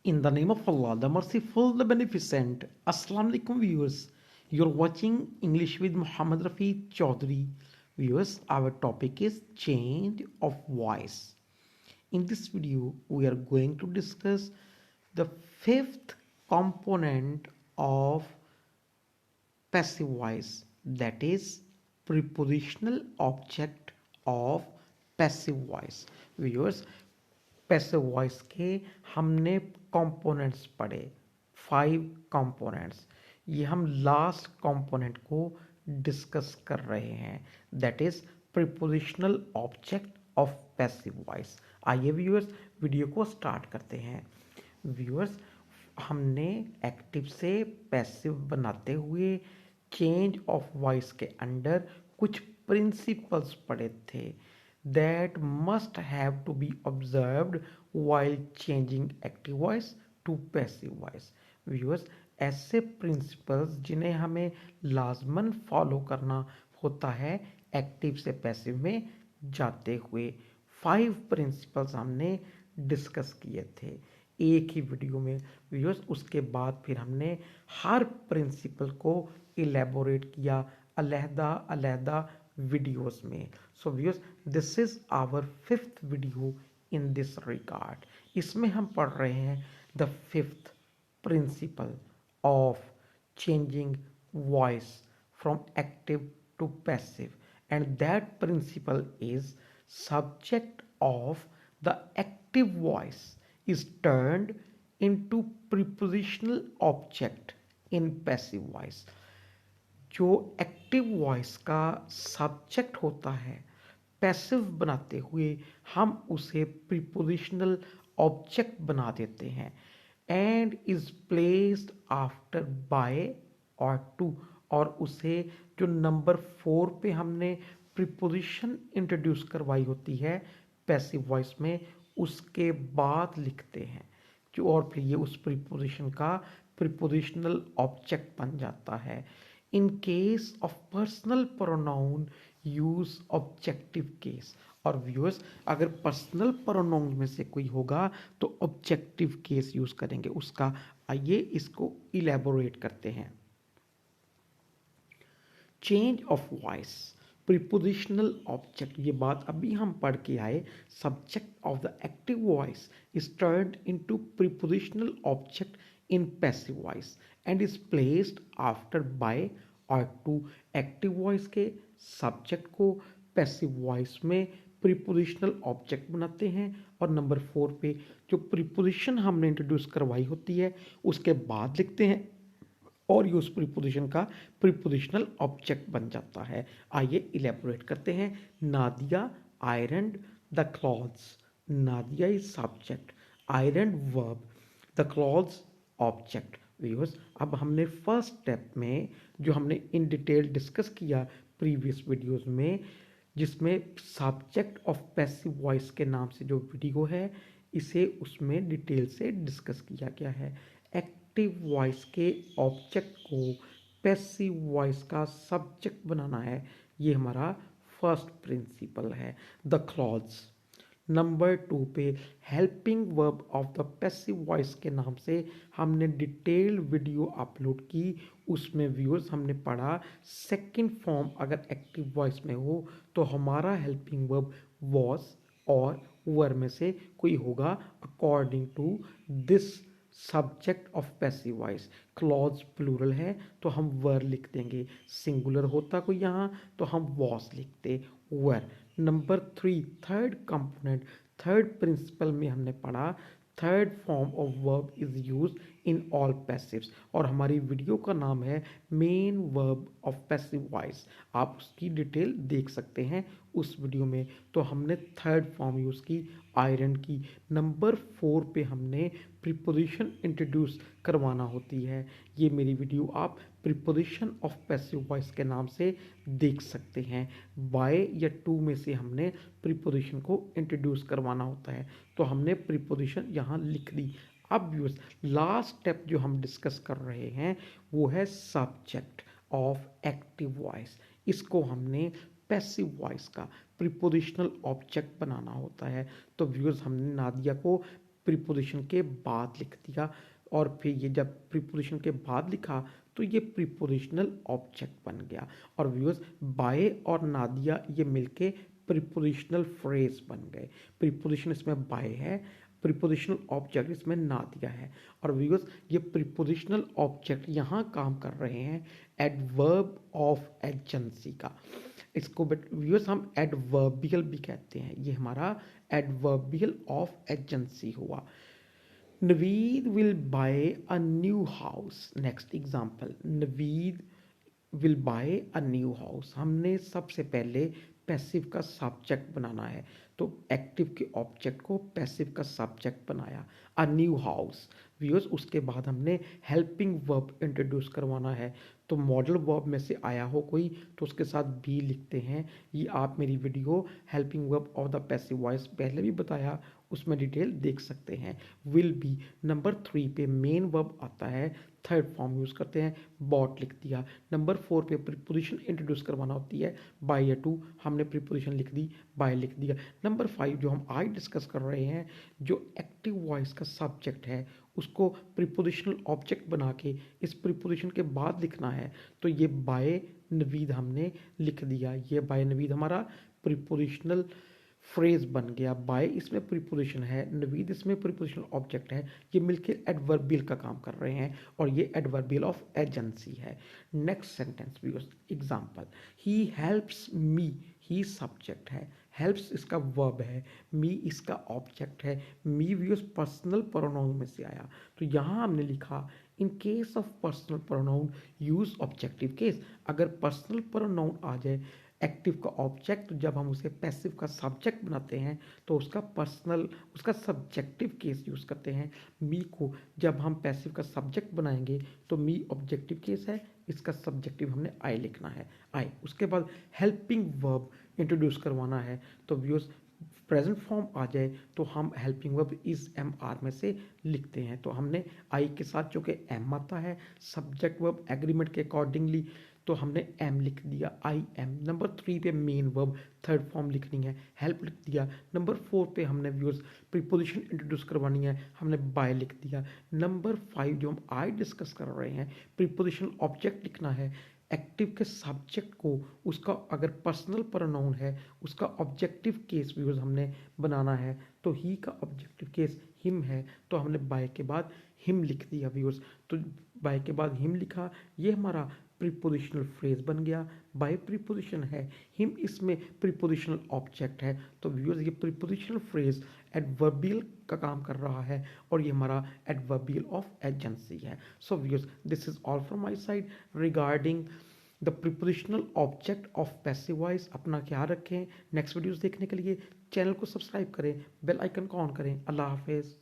In the name of Allah, the merciful, the beneficent. Assalamu alaikum viewers. You're watching English with Muhammad Rafi Chaudhary. Viewers, our topic is change of voice. In this video, we are going to discuss the fifth component of passive voice, that is prepositional object of passive voice. Viewers, passive voice के हमने components पढ़े, 5 components. ये हम last component को discuss कर रहे हैं, that is prepositional object of passive voice. आइए व्यूअर्स, वीडियो को स्टार्ट करते हैं। व्यूअर्स, हमने एक्टिव से पैसिव बनाते हुए चेंज ऑफ वॉइस के अंडर कुछ प्रिंसिपल्स पढ़े थे that must have to be observed while changing active voice to passive voice. Viewers, ऐसे प्रिंसिपल्स जिन्हें हमें लाजमन फॉलो करना होता है एक्टिव से पैसिव में जाते हुए, 5 प्रिंसिपल्स हमने डिस्कस किए थे एक ही वीडियो में। व्यूअर्स, उसके बाद फिर हमने हर प्रिंसिपल को इलेबोरेट किया अलहदा अलहदा videos में। So viewers, this is our 5th video in this regard. इसमें हम पढ़ रहे हैं the 5th principle of changing voice from active to passive, and that principle is subject of the active voice is turned into prepositional object in passive voice। जो active voice का subject होता है passive बनाते हुए हम उसे prepositional object बना देते हैं and is placed after bye और टू, और उसे जो नंबर 4 पे हमने प्रीपोजिशन इंट्रोड्यूस करवाई होती है पैसिव वॉइस में, उसके बाद लिखते हैं जो, और फिर ये उस प्रीपोजिशन का प्रीपोजिशनल ऑब्जेक्ट बन जाता है। In case of personal pronoun use objective case। और व्यूअर्स, अगर पर्सनल प्रोनाउन में से कोई होगा तो ऑब्जेक्टिव केस यूज करेंगे उसका। आइए इसको इलेबोरेट करते हैं। Change of voice prepositional object, ये बात अभी हम पढ़ के आए। Subject of the active voice is turned into prepositional object in passive voice and is placed after by or to। Active voice के सब्जेक्ट को पैसिव वॉइस में प्रीपोजिशनल ऑब्जेक्ट बनाते हैं और नंबर 4 पे जो प्रीपोजिशन हमने इंट्रोड्यूस करवाई होती है उसके बाद लिखते हैं और ये उस प्रीपोजिशन का प्रीपोजिशनल ऑब्जेक्ट बन जाता है। आइए इलेबोरेट करते हैं। Nadia ironed the clothes. Nadia is subject, ironed verb, the clothes object. Viewers, अब हमने फर्स्ट स्टेप में जो हमने इन डिटेल डिस्कस किया प्रीवियस वीडियोस में, जिसमें सब्जेक्ट ऑफ पैसिव वॉइस के नाम से जो वीडियो है इसे उसमें डिटेल से डिस्कस किया गया है। एक्टिव वॉइस के ऑब्जेक्ट को पैसिव वॉइस का सब्जेक्ट बनाना है, ये हमारा फर्स्ट प्रिंसिपल है। The clothes. नंबर 2 पे helping verb of the passive voice के नाम से हमने डिटेल वीडियो अपलोड की। उसमें व्यूअर्स हमने पढ़ा सेकंड फॉर्म अगर एक्टिव वॉइस में हो तो हमारा हेल्पिंग वर्ब वॉज और वर में से कोई होगा according to this subject of passive voice. Clause plural है तो हम वर लिख देंगे, सिंगुलर होता कोई यहाँ तो हम वॉज लिखते were. Number 3 third component, third principle में हमने पढ़ा third form of verb is use in all passives, और हमारी वीडियो का नाम है main verb of passive voice. आप उसकी डिटेल देख सकते हैं उस वीडियो में। तो हमने थर्ड फॉर्म यूज़ की आयरन की। नंबर 4 पे हमने प्रीपोजिशन इंट्रोड्यूस करवाना होती है। ये मेरी वीडियो आप प्रीपोजिशन ऑफ पैसिव वॉइस के नाम से देख सकते हैं। बाय या टू में से हमने प्रीपोजिशन को इंट्रोड्यूस करवाना होता है तो हमने प्रीपोजिशन यहाँ लिख दी। अब व्यूअर्स, लास्ट स्टेप जो हम डिस्कस कर रहे हैं वो है सब्जेक्ट ऑफ एक्टिव वॉइस। इसको हमने पैसिव वॉइस का प्रीपोजिशनल ऑब्जेक्ट बनाना होता है। तो व्यूअर्स, हमने नादिया को प्रीपोजिशन के बाद लिख दिया, और फिर ये जब प्रीपोजिशन के बाद लिखा तो ये प्रीपोजिशनल ऑब्जेक्ट बन गया। और व्यूअर्स, बाय और नादिया ये मिलके प्रीपोजिशनल फ्रेज बन गए। प्रीपोजिशन इसमें बाय है, प्रीपोजिशनल ऑब्जेक्ट इसमें नादिया है। और व्यूअर्स, ये प्रीपोजिशनल ऑब्जेक्ट यहाँ काम कर रहे हैं एडवर्ब ऑफ एजेंसी का। इसको व्यूअर्स हम एडवर्बियल भी कहते हैं। ये हमारा एडवर्बियल ऑफ एजेंसी हुआ। Naveed will buy a new house. Next example. Naveed will buy a new house. हमने सबसे पहले पैसिव का सब्जेक्ट बनाना है, तो एक्टिव के ऑब्जेक्ट को पैसिव का सब्जेक्ट बनाया, अ न्यू हाउस। व्यूअर्स, उसके बाद हमने हेल्पिंग वर्ब इंट्रोड्यूस करवाना है, तो मॉडल वर्ब में से आया हो कोई तो उसके साथ बी लिखते हैं। ये आप मेरी video helping verb of the passive voice पहले भी बताया, उसमें डिटेल देख सकते हैं। विल बी नंबर 3 पे मेन वर्ब आता है, थर्ड फॉर्म यूज़ करते हैं, बॉट लिख दिया। नंबर 4 पे प्रीपोजिशन इंट्रोड्यूस करवाना होती है, बाय या टू, हमने प्रीपोजिशन लिख दी, बाय लिख दिया। नंबर 5 जो हम आज डिस्कस कर रहे हैं, जो एक्टिव वॉइस का सब्जेक्ट है उसको प्रीपोजिशनल ऑब्जेक्ट बना के इस प्रीपोजिशन के बाद लिखना है, तो ये बाय नवीद हमने लिख दिया। ये बाय नवीद हमारा प्रीपोजिशनल फ्रेज बन गया। बाय इसमें प्रीपोजिशन है, नवीद इसमें प्रीपोजिशनल ऑब्जेक्ट है, ये मिलकर एडवर्बियल का काम कर रहे हैं और ये एडवर्बियल ऑफ एजेंसी है। नेक्स्ट सेंटेंस भी example, he helps me, he subject है, हेल्प्स इसका वर्ब है, मी इसका ऑब्जेक्ट है। मी व्यूज पर्सनल प्रोनाउन में से आया, तो यहाँ हमने लिखा in case of personal pronoun use objective case. अगर पर्सनल प्रोनाउन आ जाए एक्टिव का ऑब्जेक्ट, तो जब हम उसे पैसिव का सब्जेक्ट बनाते हैं तो उसका सब्जेक्टिव केस यूज़ करते हैं। मी को जब हम पैसिव का सब्जेक्ट बनाएंगे तो मी ऑब्जेक्टिव केस है, इसका सब्जेक्टिव हमने आई लिखना है, आई। उसके बाद हेल्पिंग वर्ब इंट्रोड्यूस करवाना है, तो व्यूज प्रेजेंट फॉर्म आ जाए तो हम helping verb is am are में से लिखते हैं। तो हमने आई के साथ जो कि एम आता है सब्जेक्ट वर्ब एग्रीमेंट के अकॉर्डिंगली, तो हमने एम लिख दिया, आई एम। नंबर 3 पे मेन वर्ब थर्ड फॉर्म लिखनी है, हेल्प लिख दिया। नंबर 4 पे हमने व्यूअर्स प्रीपोजिशन इंट्रोड्यूस करवानी है, हमने बाय लिख दिया। नंबर 5 जो हम आज डिस्कस कर रहे हैं, प्रीपोजिशन ऑब्जेक्ट लिखना है, एक्टिव के सब्जेक्ट को उसका अगर पर्सनल प्रोनाउन है उसका ऑब्जेक्टिव केस व्यूअर्स हमने बनाना है, तो ही का ऑब्जेक्टिव केस हिम है, तो हमने बाय के बाद हिम लिख दिया व्यूअर्स। तो बाय के बाद हिम लिखा, ये हमारा प्रीपोजिशनल फ्रेज बन गया। बाय प्रीपोजिशन है, हिम इसमें प्रीपोजिशनल ऑब्जेक्ट है, तो व्यूअर्स ये प्रीपोजिशनल फ्रेज एडवर्बियल का काम कर रहा है और ये हमारा एडवर्बियल ऑफ एजेंसी है। So viewers, this is all from my side regarding the prepositional object of passive voice. अपना ख्याल रखें। नेक्स्ट वीडियोस देखने के लिए चैनल को सब्सक्राइब करें, बेल आइकन को ऑन करें। अल्लाह हाफिज़।